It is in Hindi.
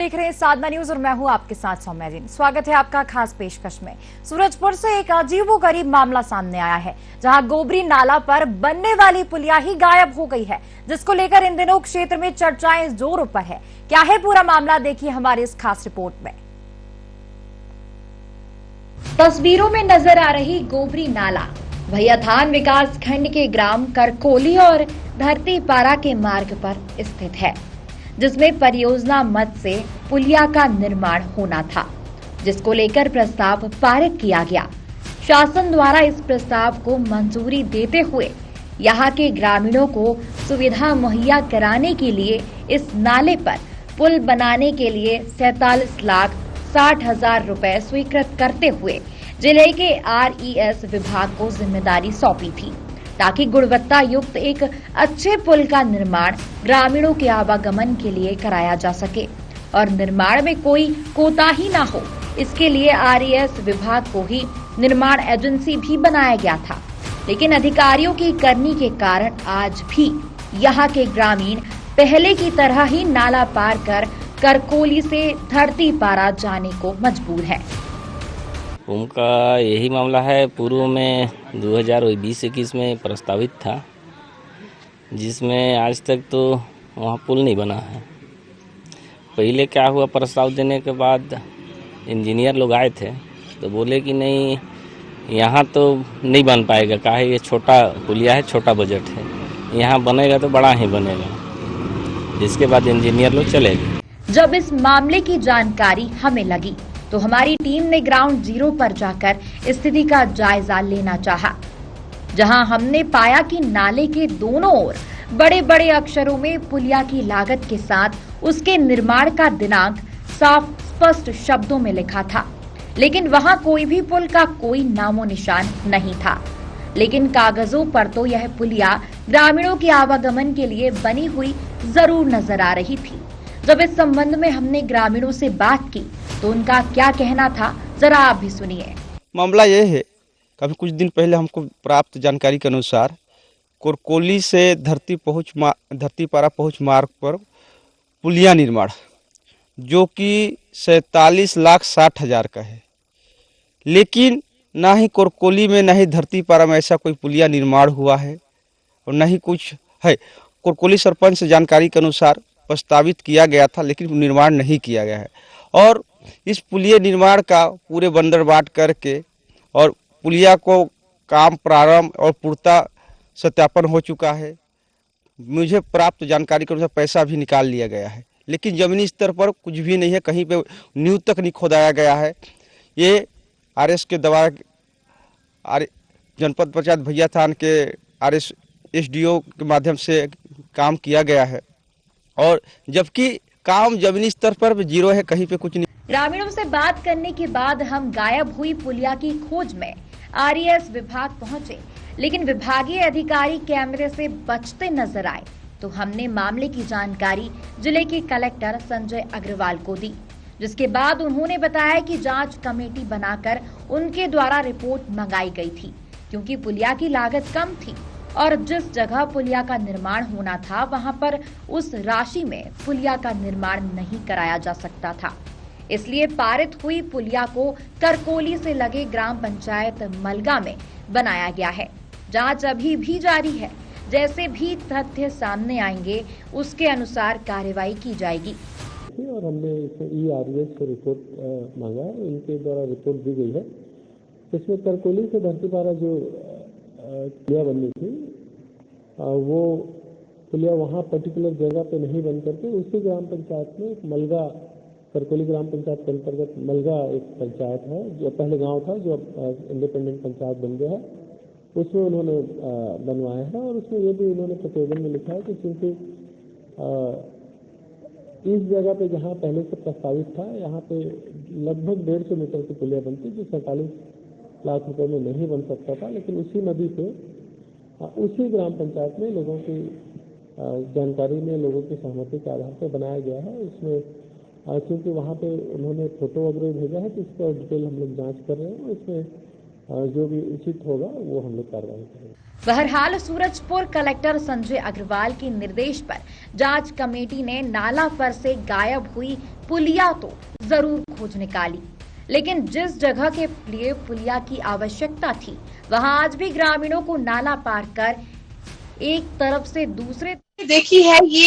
देख रहे हैं साधना न्यूज और मैं हूं आपके साथ सौम्या जी। स्वागत है आपका खास पेशकश में। सूरजपुर से एक अजीबोगरीब मामला सामने आया है, जहां गोबरी नाला पर बनने वाली पुलिया ही गायब हो गई है, जिसको लेकर इन दिनों क्षेत्र में चर्चाएं जोरों पर है। क्या है पूरा मामला, देखिए हमारी इस खास रिपोर्ट में। तस्वीरों में नजर आ रही गोबरी नाला भैयाथान विकास खंड के ग्राम करकोली और धरतीपारा के मार्ग पर स्थित है, जिसमें परियोजना मद से पुलिया का निर्माण होना था, जिसको लेकर प्रस्ताव पारित किया गया। शासन द्वारा इस प्रस्ताव को मंजूरी देते हुए यहां के ग्रामीणों को सुविधा मुहैया कराने के लिए इस नाले पर पुल बनाने के लिए 47,60,000 रुपए स्वीकृत करते हुए जिले के RES विभाग को जिम्मेदारी सौंपी थी, ताकि गुणवत्ता युक्त एक अच्छे पुल का निर्माण ग्रामीणों के आवागमन के लिए कराया जा सके और निर्माण में कोई कोताही न हो। इसके लिए RES विभाग को ही निर्माण एजेंसी भी बनाया गया था, लेकिन अधिकारियों की करनी के कारण आज भी यहाँ के ग्रामीण पहले की तरह ही नाला पार कर करकोली से धरतीपारा जाने को मजबूर है। उनका यही मामला है। पूर्व में 2020-21 में प्रस्तावित था, जिसमें आज तक तो वहाँ पुल नहीं बना है। पहले क्या हुआ, प्रस्ताव देने के बाद इंजीनियर लोग आए थे तो बोले कि नहीं, यहाँ तो नहीं बन पाएगा, काहे ये छोटा पुलिया है, छोटा बजट है, यहाँ बनेगा तो बड़ा ही बनेगा। जिसके बाद इंजीनियर लोग चले गए। जब इस मामले की जानकारी हमें लगी तो हमारी टीम ने ग्राउंड जीरो पर जाकर स्थिति का जायजा लेना चाहा, जहां हमने पाया कि नाले के दोनों ओर बड़े बड़े अक्षरों में पुलिया की लागत के साथ उसके निर्माण का दिनांक साफ स्पष्ट शब्दों में लिखा था, लेकिन वहां कोई भी पुल का कोई नामो निशान नहीं था। लेकिन कागजों पर तो यह पुलिया ग्रामीणों के आवागमन के लिए बनी हुई जरूर नजर आ रही थी। जब इस संबंध में हमने ग्रामीणों से बात की तो उनका क्या कहना था, जरा आप भी सुनिए। मामला ये है, काफी कुछ दिन पहले हमको प्राप्त जानकारी के अनुसार करकोली से धरतीपारा पहुंच मार्ग पर पुलिया निर्माण, जो कि 47,60,000 का है, लेकिन ना ही करकोली में ना ही धरतीपारा में ऐसा कोई पुलिया निर्माण हुआ है और न ही कुछ है। करकोली सरपंच से जानकारी के अनुसार प्रस्तावित किया गया था, लेकिन निर्माण नहीं किया गया है। और इस पुलिया निर्माण का पूरे बंदरबाट करके और पुलिया को काम प्रारंभ और पूर्णता सत्यापन हो चुका है। मुझे प्राप्त जानकारी के अनुसार पैसा भी निकाल लिया गया है, लेकिन जमीनी स्तर पर कुछ भी नहीं है, कहीं पे नींव तक नहीं खोदाया गया है। ये RS के द्वारा जनपद पंचायत भैयाथान के RS SDO के माध्यम से काम किया गया है, और जबकि काम जमीनी स्तर पर जीरो है, कहीं पे कुछ नहीं। ग्रामीणों से बात करने के बाद हम गायब हुई पुलिया की खोज में RES विभाग पहुंचे, लेकिन विभागीय अधिकारी कैमरे से बचते नजर आए तो हमने मामले की जानकारी जिले के कलेक्टर संजय अग्रवाल को दी, जिसके बाद उन्होंने बताया कि जांच कमेटी बनाकर उनके द्वारा रिपोर्ट मंगाई गई थी, क्योंकि पुलिया की लागत कम थी और जिस जगह पुलिया का निर्माण होना था वहां पर उस राशि में पुलिया का निर्माण नहीं कराया जा सकता था। इसलिए पारित हुई पुलिया को करकोली से लगे ग्राम पंचायत मलगा में बनाया गया है। जांच अभी भी जारी है, जैसे भी तथ्य सामने आएंगे उसके अनुसार कार्रवाई की जाएगी। और हमने RES को रिपोर्ट मांगा है, इनके द्वारा रिपोर्ट दी गई है। इसमें करकोली से धरतीपारा जो पुलिया बननी थी, वो पुलिया वहाँ पर्टिकुलर जगह पे नहीं बन करके उसी ग्राम पंचायत में एक मलगा, करकोली ग्राम पंचायत के अंतर्गत मलगा एक पंचायत है, जो पहले गांव था, जो इंडिपेंडेंट पंचायत बन गया है, उसमें उन्होंने बनवाया है। और उसमें ये भी उन्होंने प्रतिवेदन में लिखा है कि क्योंकि इस जगह पे जहाँ पहले से प्रस्तावित था, यहाँ पे लगभग 150 मीटर की पुलिया बनती, जो 47 लाख रुपए में नहीं बन सकता था, लेकिन उसी नदी पे उसी ग्राम पंचायत में लोगों की जानकारी में, लोगों की सहमति के आधार पर बनाया गया है। इसमें क्योंकि वहाँ पे उन्होंने फोटो वगैरह भेजा है, तो इसका डिटेल हम लोग जांच कर रहे हैं। इसमें जो भी उचित होगा वो हम लोग कार्रवाई करेंगे। बहरहाल सूरजपुर कलेक्टर संजय अग्रवाल के निर्देश पर जांच कमेटी ने नाला पर से गायब हुई पुलिया तो जरूर खोज निकाली, लेकिन जिस जगह के लिए पुलिया की आवश्यकता थी वहां आज भी ग्रामीणों को नाला पार कर एक तरफ से दूसरे देखी है। ये